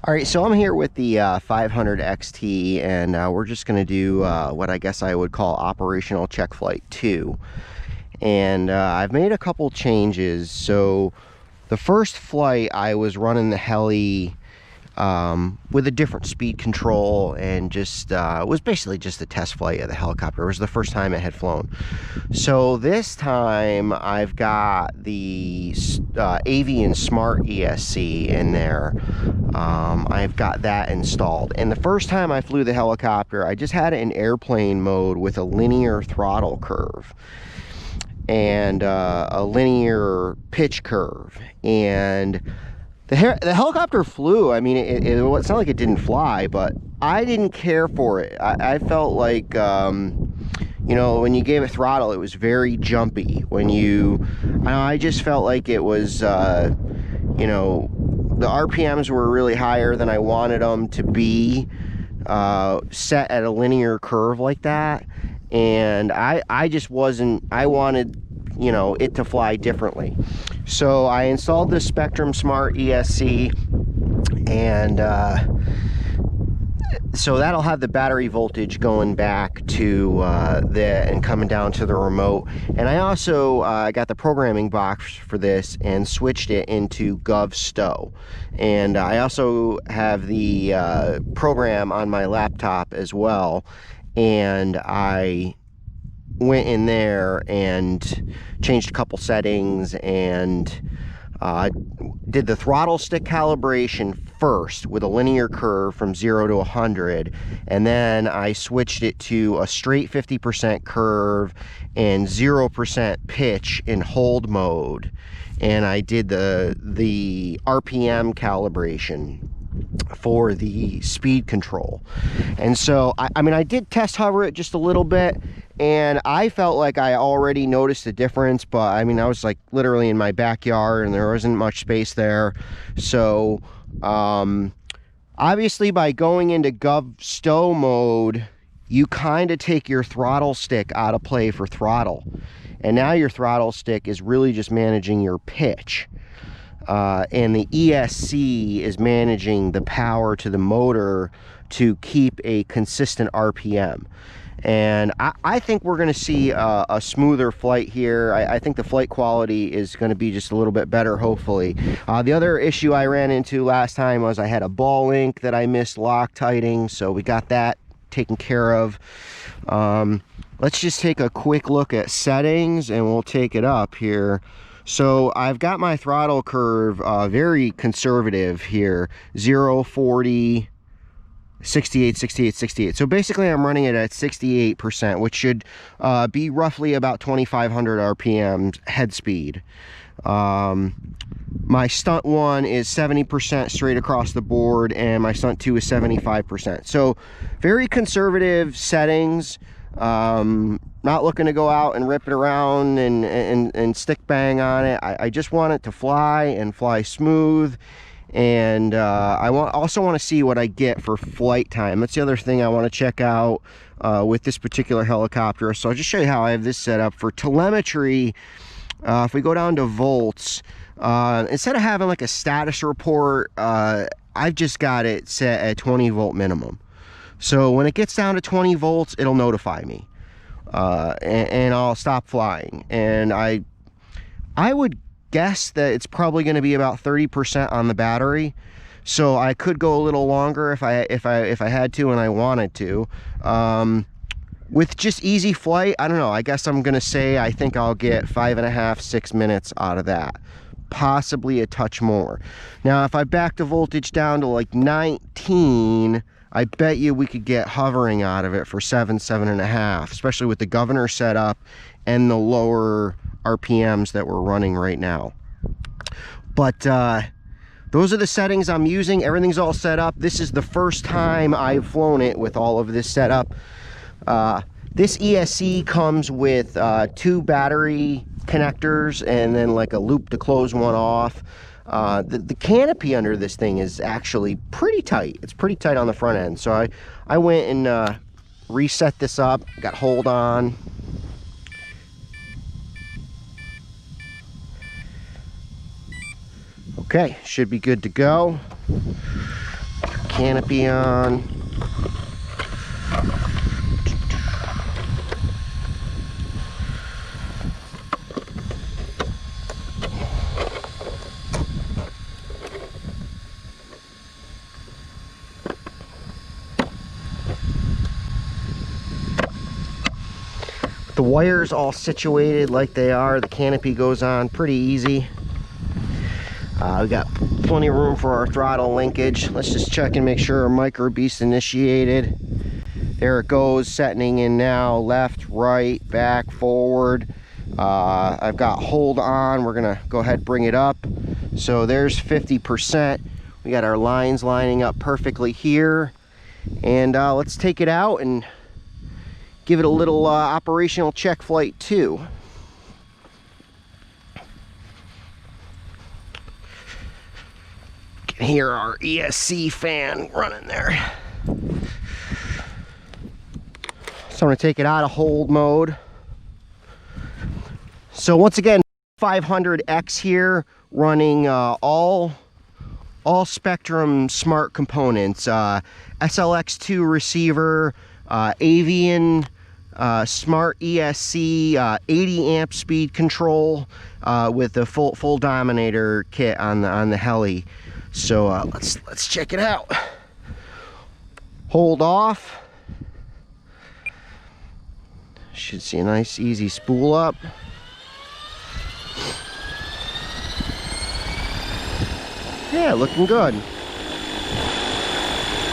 All right, so I'm here with the 500 XT, and we're just going to do what I guess I would call operational check flight 2. And I've made a couple changes. So the first flight, I was running the heli with a different speed control, and just it was basically just a test flight of the helicopter. It was the first time it had flown. So this time I've got the Avian Smart ESC in there. I've got that installed, and the first time I flew the helicopter, I just had it in airplane mode with a linear throttle curve and a linear pitch curve, and the helicopter flew. I mean, it's not like it didn't fly, but I didn't care for it. I felt like, you know, when you gave it throttle, it was very jumpy. I just felt like it was, you know, the RPMs were really higher than I wanted them to be, set at a linear curve like that. And I just wasn't, I wanted, you know, it to fly differently. So I installed the Spectrum Smart ESC, and so that'll have the battery voltage going back to and coming down to the remote. And I also got the programming box for this and switched it into Gov Stow. And I also have the program on my laptop as well. And I went in there and changed a couple settings, and did the throttle stick calibration first with a linear curve from 0 to 100, and then I switched it to a straight 50% curve and 0% pitch in hold mode, and I did the RPM calibration for the speed control. And so I mean, I did test hover it just a little bit, and I felt like I already noticed a difference, but I mean, I was like literally in my backyard and there wasn't much space there. So obviously by going into Gov Stow mode, you kind of take your throttle stick out of play for throttle, and now your throttle stick is really just managing your pitch. And the ESC is managing the power to the motor to keep a consistent RPM. And I think we're going to see a smoother flight here. I think the flight quality is going to be just a little bit better, hopefully. The other issue I ran into last time was I had a ball link that I missed Loctiting, so we got that taken care of. Let's just take a quick look at settings, and we'll take it up here. So I've got my throttle curve very conservative here, 0, 40, 68, 68, 68. So basically I'm running it at 68%, which should be roughly about 2,500 RPM head speed. My stunt 1 is 70% straight across the board, and my stunt 2 is 75%. So very conservative settings. Not looking to go out and rip it around and stick bang on it. I just want it to fly and fly smooth. And I also want to see what I get for flight time. That's the other thing I want to check out with this particular helicopter. So I'll just show you how I have this set up. For telemetry, if we go down to volts, instead of having like a status report, I've just got it set at 20 volt minimum. So when it gets down to 20 volts, it'll notify me, and I'll stop flying. And I would guess that it's probably going to be about 30% on the battery, so I could go a little longer if I had to and I wanted to. With just easy flight, I don't know. I guess I'm going to say I think I'll get 5.5, 6 minutes out of that, possibly a touch more. Now, if I back the voltage down to like 19. I bet you we could get hovering out of it for 7, 7.5, especially with the governor setup and the lower RPMs that we're running right now. But those are the settings I'm using. Everything's all set up. This is the first time I've flown it with all of this set up. This ESC comes with 2 battery connectors and then like a loop to close one off. The canopy under this thing is actually pretty tight. It's pretty tight on the front end. So I went and reset this up, got hold on. Okay, should be good to go. canopy on. The wires all situated like they are. The canopy goes on pretty easy. We got plenty of room for our throttle linkage. Let's just check and make sure our micro beast initiated. There it goes, setting in now. Left, right, back, forward. I've got hold on. We're gonna go ahead and bring it up. So there's 50%. We got our lines lining up perfectly here. And let's take it out and give it a little operational check flight too. Can hear our ESC fan running there. So I'm going to take it out of hold mode. So once again, 500X here, running all Spectrum smart components. SLX2 receiver, Avian smart ESC, 80 amp speed control with the full Dominator kit on the heli. So let's check it out. Hold off. Should see a nice easy spool up. Yeah, looking good.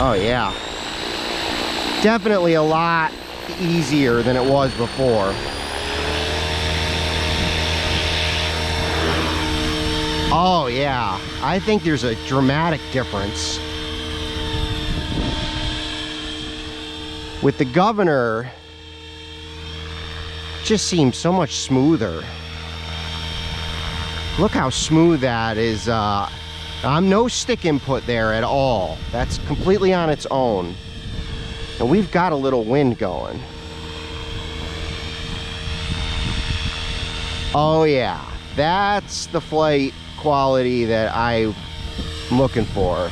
Oh yeah. Definitely a lot easier than it was before. Oh yeah, I think there's a dramatic difference. With the governor, it just seems so much smoother. Look how smooth that is. I'm no stick input there at all. That's completely on its own. And we've got a little wind going. Oh yeah, that's the flight quality that I'm looking for.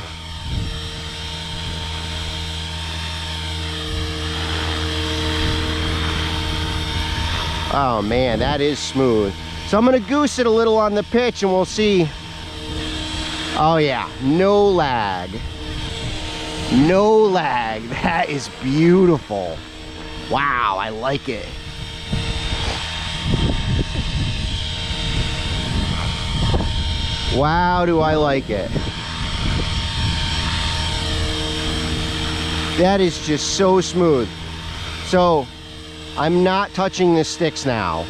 Oh man, that is smooth. So I'm gonna goose it a little on the pitch and we'll see. Oh yeah, no lag. No lag. That is beautiful. Wow, I like it. Wow, do I like it. That is just so smooth. So I'm not touching the sticks now.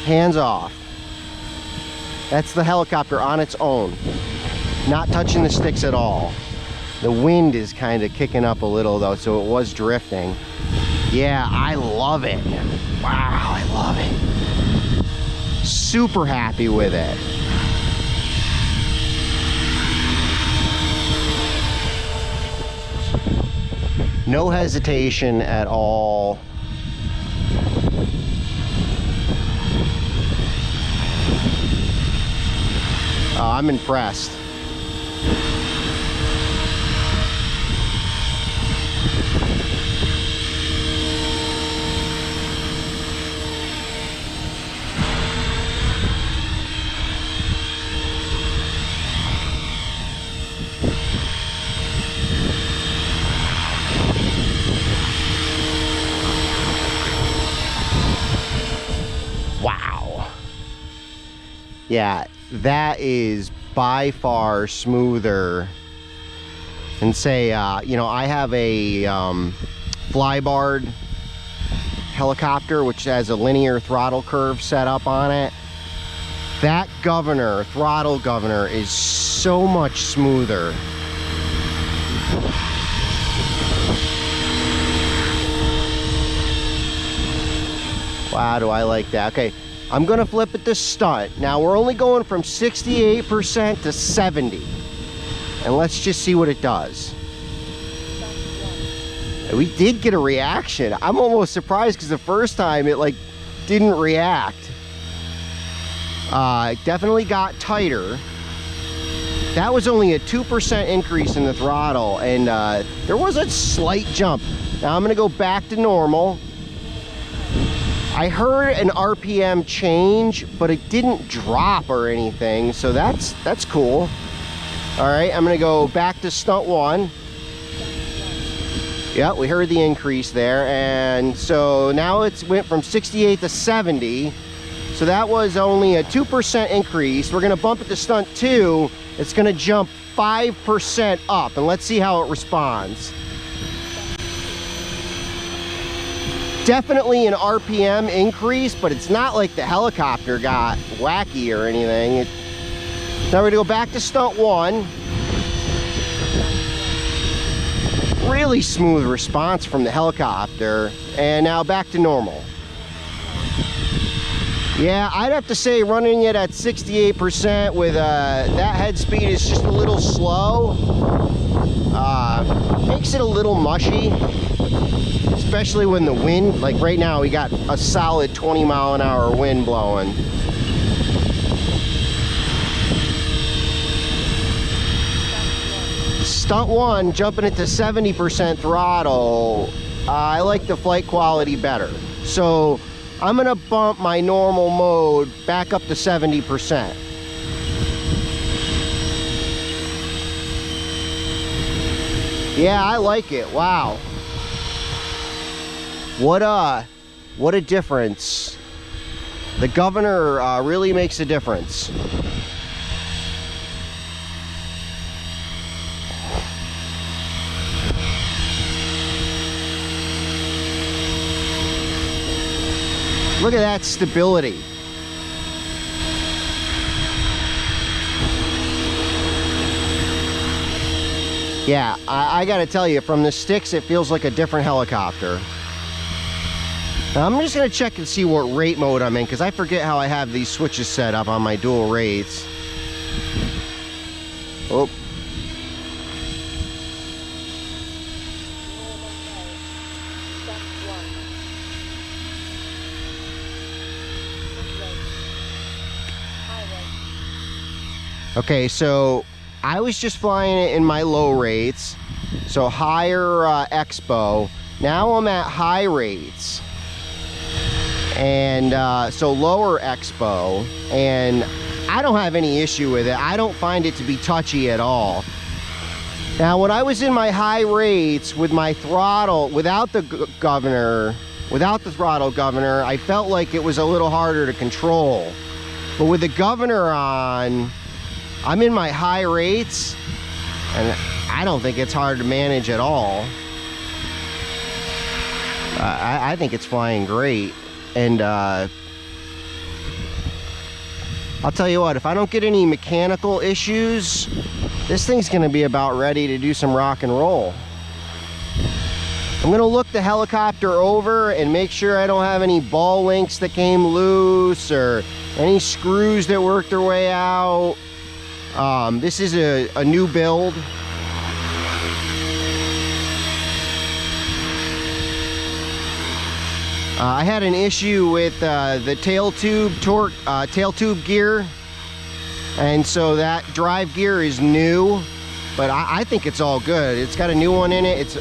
Hands off. That's the helicopter on its own. Not touching the sticks at all. The wind is kind of kicking up a little though, so it was drifting. Yeah, I love it. Wow, I love it. Super happy with it. No hesitation at all. Oh, I'm impressed. Wow. Yeah, that is by far smoother than say, you know, I have a flybarred helicopter which has a linear throttle curve set up on it. That governor, throttle governor, is so much smoother. Wow, do I like that. Okay, I'm gonna flip it to stunt. Now we're only going from 68% to 70. And let's just see what it does. We did get a reaction. I'm almost surprised because the first time it like didn't react. Definitely got tighter. That was only a 2% increase in the throttle, and there was a slight jump. Now I'm gonna go back to normal. I heard an RPM change, but it didn't drop or anything, so that's cool. All right, I'm gonna go back to stunt 1. Yeah, we heard the increase there, and so now it's went from 68 to 70. So that was only a 2% increase. We're gonna bump it to stunt 2. It's gonna jump 5% up, and let's see how it responds. Definitely an RPM increase, but it's not like the helicopter got wacky or anything. Now we're gonna go back to stunt 1. Really smooth response from the helicopter, and now back to normal. Yeah, I'd have to say running it at 68% with that head speed is just a little slow. Makes it a little mushy, especially when the wind, like right now we got a solid 20-mile-an-hour wind blowing. Stunt 1, jumping it to 70% throttle, I like the flight quality better. So I'm gonna bump my normal mode back up to 70%. Yeah, I like it. Wow. What a difference. The governor really makes a difference. Look at that stability. Yeah, I gotta tell you, from the sticks, it feels like a different helicopter. Now, I'm just gonna check and see what rate mode I'm in, because I forget how I have these switches set up on my dual rates. Oh. Okay, so I was just flying it in my low rates, so higher expo. Now I'm at high rates, and so lower expo, and I don't have any issue with it. I don't find it to be touchy at all. Now, when I was in my high rates with my throttle, without the throttle governor, I felt like it was a little harder to control. But with the governor on, I'm in my high rates, and I don't think it's hard to manage at all. I think it's flying great, and I'll tell you what, if I don't get any mechanical issues, this thing's gonna be about ready to do some rock and roll. I'm gonna look the helicopter over and make sure I don't have any ball links that came loose or any screws that worked their way out. This is a new build. I had an issue with the tail tube gear, and so that drive gear is new, but I think it's all good. It's got a new one in it.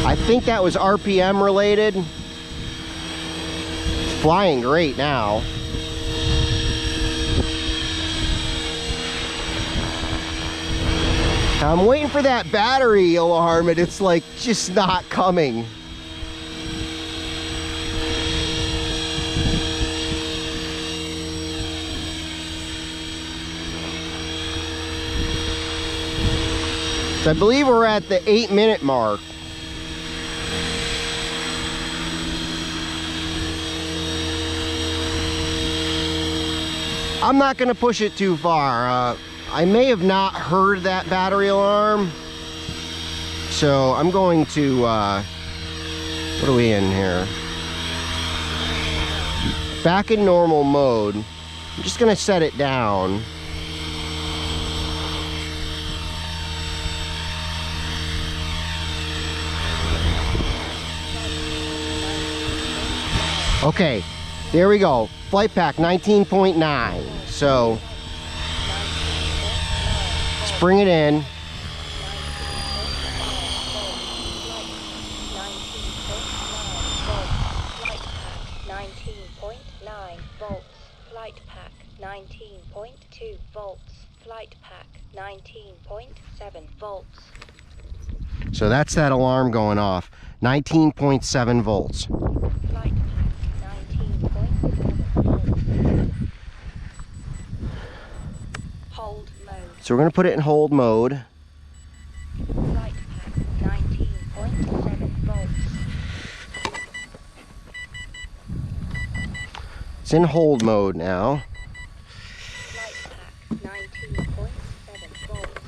I think that was RPM related. It's flying great now. I'm waiting for that battery alarm, and it's like just not coming. So I believe we're at the 8-minute mark. I'm not going to push it too far. I may have not heard that battery alarm, so I'm going to, what are we in here? Back in normal mode. I'm just going to set it down. Okay, there we go. flight pack 19.9. So let's bring it in. 19.9 volts. Flight pack 19.2 volts. Flight pack 19.7 volts. So that's that alarm going off. 19.7 volts. Flight pack 19.7 volts. Hold mode. So we're going to put it in hold mode. Flight pack 19.7 volts. It's in hold mode now. Flight pack 19.7 volts.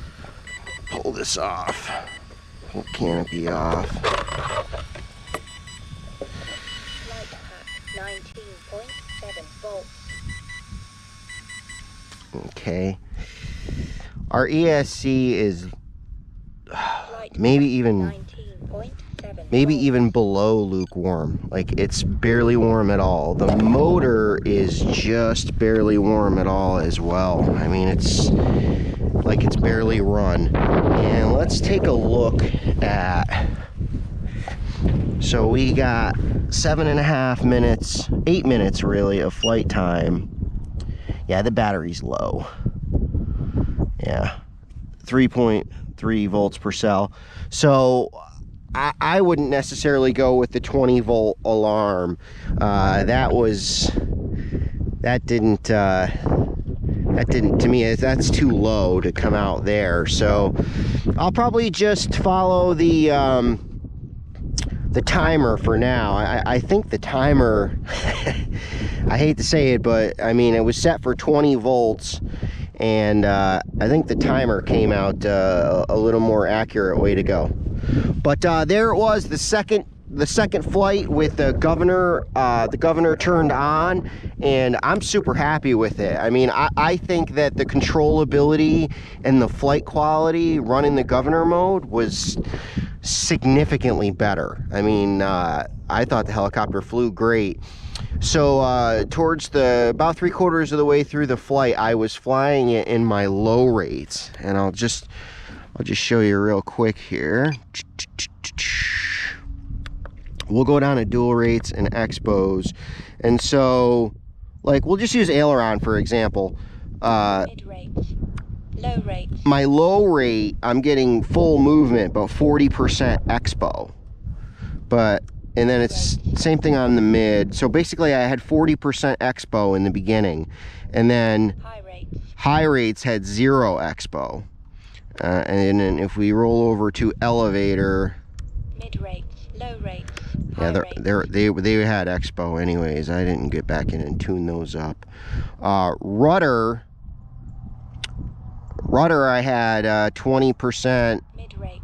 Pull this off. Pull canopy off. Flight pack 19.7 volts. Okay. Our ESC is Flight maybe pack even 19.7 maybe volts. even below lukewarm. Like it's barely warm at all. The motor is just barely warm at all as well. I mean, it's like it's barely run. And let's take a look at, so we got 7.5 minutes, 8 minutes really of flight time. Yeah, the battery's low. Yeah, 3.3 volts per cell. So I wouldn't necessarily go with the 20 volt alarm. That didn't to me, that's too low to come out there. So I'll probably just follow the timer for now. I think the timer, I hate to say it, but I mean, it was set for 20 volts. And I think the timer came out a little more accurate way to go. But there it was, the second flight with the governor. The governor turned on, and I'm super happy with it. I mean, I think that the controllability and the flight quality running the governor mode was significantly better. I mean, I thought the helicopter flew great. So towards about 3/4 of the way through the flight, I was flying it in my low rates, and I'll just show you real quick here. We'll go down to dual rates and expos, and so like we'll just use aileron for example. Mid rates. Low rates. My low rate, I'm getting full movement, about 40% expo, and then it's same thing on the mid. So basically I had 40% expo in the beginning, and then high rates had 0 expo. And then if we roll over to elevator, mid rates, low rates, yeah, they had expo anyways. I didn't get back in and tune those up. Rudder I had 20% mid rates,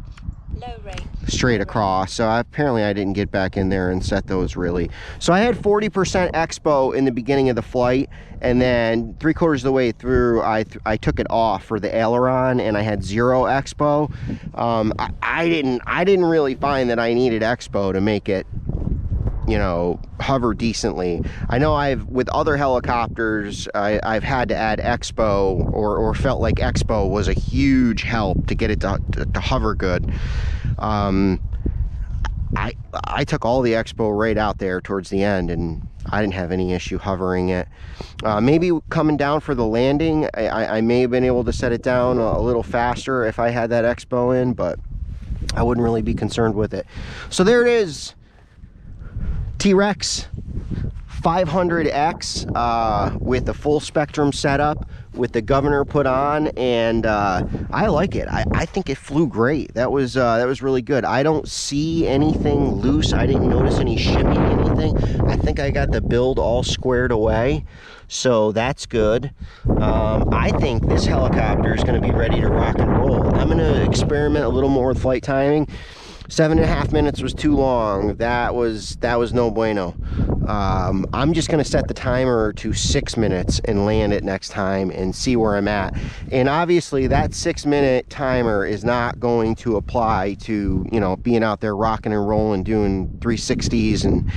low rates, straight across. So apparently I didn't get back in there and set those really. So I had 40% expo in the beginning of the flight, and then 3/4 of the way through I took it off for the aileron, and I had 0 expo. I didn't really find that I needed expo to make it, you know, hover decently. I know with other helicopters, I've had to add expo, or felt like expo was a huge help to get it to hover good. I took all the expo right out there towards the end, and I didn't have any issue hovering it. Maybe coming down for the landing, I may have been able to set it down a little faster if I had that expo in, but I wouldn't really be concerned with it. So there it is, T-Rex 500X with the full spectrum setup, with the governor put on, and I like it. I think it flew great. That was really good. I don't see anything loose. I didn't notice any shimmy, anything. I think I got the build all squared away, so that's good. I think this helicopter is going to be ready to rock and roll. I'm going to experiment a little more with flight timing. 7.5 minutes was too long. That was no bueno. I'm just gonna set the timer to 6 minutes and land it next time and see where I'm at. And obviously that 6-minute timer is not going to apply to, you know, being out there rocking and rolling, doing 360s and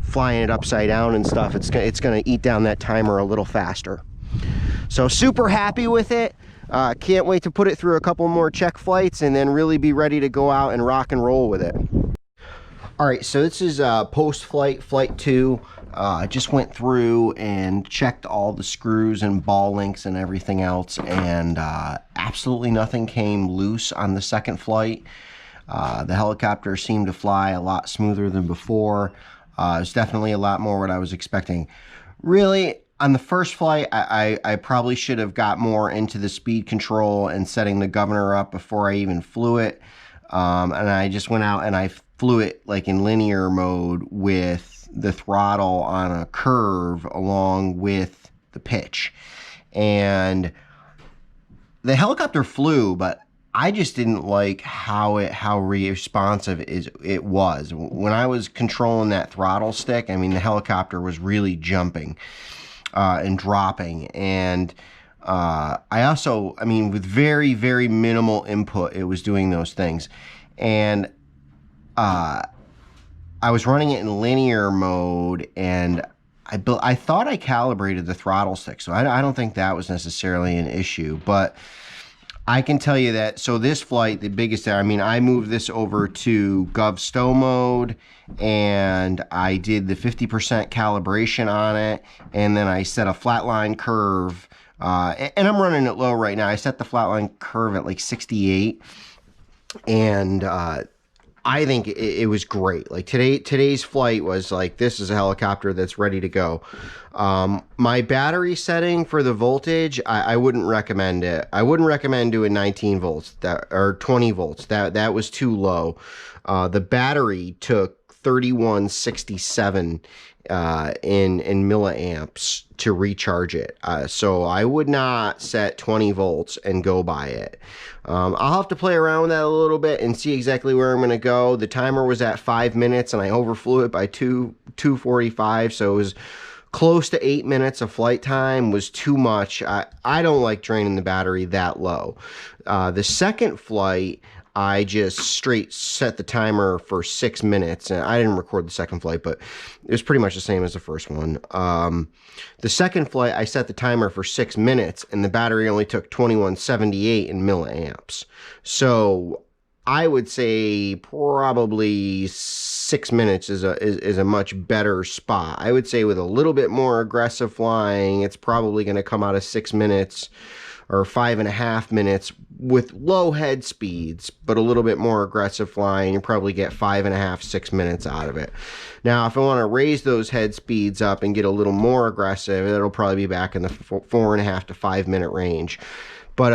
flying it upside down and stuff, it's gonna eat down that timer a little faster. So super happy with it. Can't wait to put it through a couple more check flights and then really be ready to go out and rock and roll with it. All right, so this is post-flight, flight 2. I just went through and checked all the screws and ball links and everything else, and absolutely nothing came loose on the second flight. The helicopter seemed to fly a lot smoother than before. It's definitely a lot more what I was expecting. Really, on the first flight, I probably should have got more into the speed control and setting the governor up before I even flew it. And I just went out and I flew it like in linear mode with the throttle on a curve along with the pitch. And the helicopter flew, but I just didn't like how responsive it was. When I was controlling that throttle stick, I mean, the helicopter was really jumping and dropping. And I mean, with very, very minimal input, it was doing those things. And I was running it in linear mode, and I thought I calibrated the throttle stick, so I don't think that was necessarily an issue. But I can tell you that, so this flight, the biggest error, I mean, I moved this over to Gov Stow mode, and I did the 50% calibration on it, and then I set a flatline curve, and I'm running it low right now. I set the flatline curve at like 68, and I think it was great. Like today's flight was like, this is a helicopter that's ready to go. My battery setting for the voltage, I wouldn't recommend it. I wouldn't recommend doing 19 volts or 20 volts. That was too low. The battery took 3167 in milliamps to recharge it. So I would not set 20 volts and go by it. I'll have to play around with that a little bit and see exactly where I'm going to go. The timer was at 5 minutes and I overflew it by 2:45, so it was close to 8 minutes of flight time was too much. I don't like draining the battery that low. The second flight, I just straight set the timer for 6 minutes, and I didn't record the second flight, but it was pretty much the same as the first one. The second flight, I set the timer for 6 minutes, and the battery only took 2178 in milliamps. So I would say probably 6 minutes is a much better spot. I would say with a little bit more aggressive flying, it's probably going to come out of 6 minutes or 5.5 minutes with low head speeds, but a little bit more aggressive flying. You probably get 5.5, 6 minutes out of it. Now, if I want to raise those head speeds up and get a little more aggressive, it'll probably be back in the 4.5 to 5 minute range. But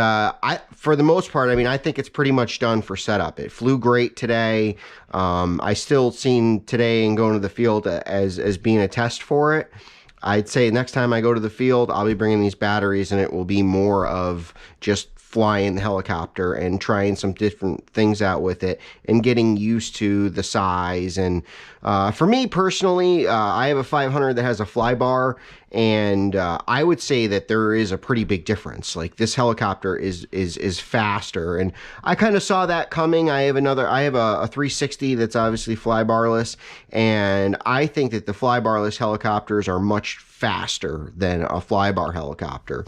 for the most part, I mean, I think it's pretty much done for setup. It flew great today. I still seen today and going to the field as being a test for it. I'd say next time I go to the field, I'll be bringing these batteries, and it will be more of just flying the helicopter and trying some different things out with it and getting used to the size. And for me personally, I have a 500 that has a fly bar, and I would say that there is a pretty big difference. Like, this helicopter is faster, and I kind of saw that coming. I have a 360 that's obviously fly barless, and I think that the fly barless helicopters are much faster than a flybar helicopter.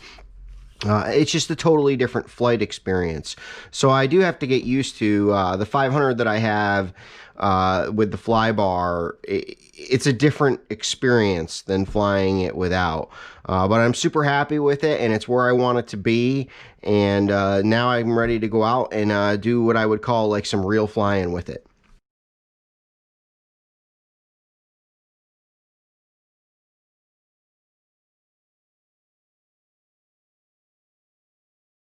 It's just a totally different flight experience. So I do have to get used to the 500 that I have with the flybar. It's a different experience than flying it without. But I'm super happy with it, and it's where I want it to be. And now I'm ready to go out and do what I would call like some real flying with it.